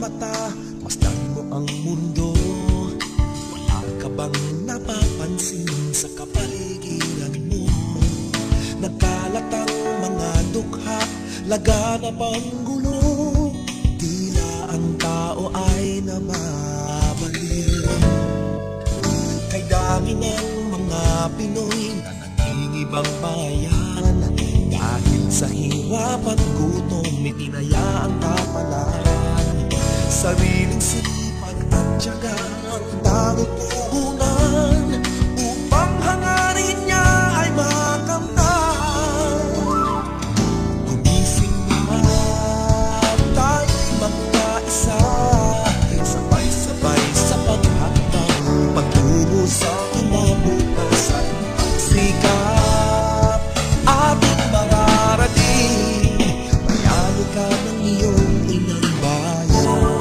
mata, masdan mo ang mundo. Wala ka bang napapansin sa kapaligiran mo? Nagkalat ang mga dukha, laganap ang gulo. Tila ang tao ay namabaliw. Kay dami ng mga Pinoy na nangingibang bayan, dahil sa hirap at gutom, itinaya ang kapalaran. Sariling sipag at tiyaga ang tanging puhunan upang hangarin niya ay makamtan. Gumising naman tayo'y magkaisa, sabay-sabay sa paghakbang pagtungo sa kinabukasan. Sikap ating mararating, bayani ka ng iyong inang bayan.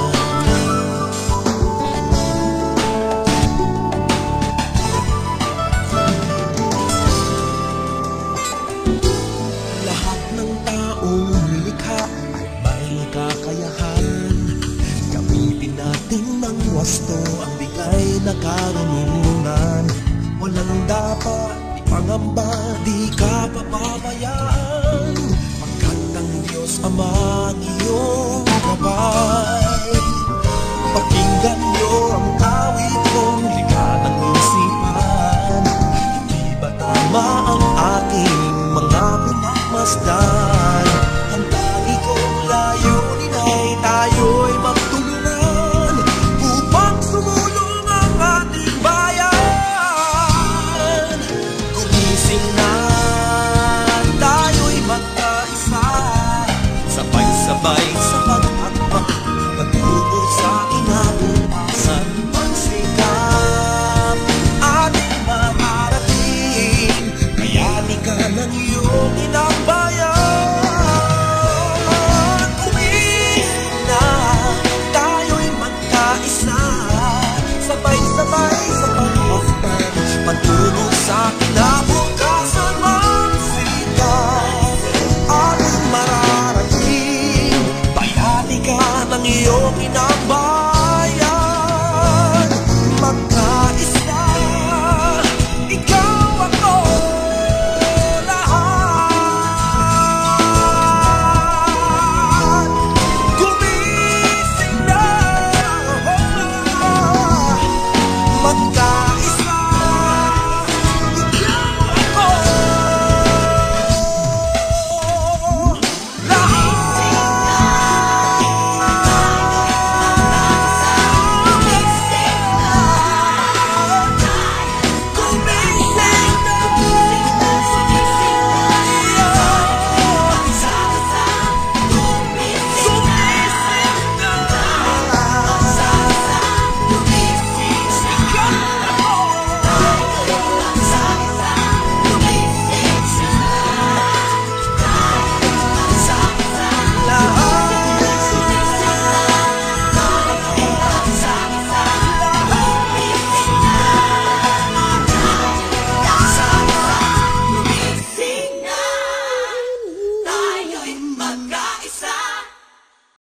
Lahat ng taong nilikha ay may kakayahan. Gamitin natin ng wasto ang bigay na karunungan. Walang dapat ipangamba, di ka papabayaan, pagkat ang Diyos Ama ang iyong gabay. Pakinggan niyo ang awit kong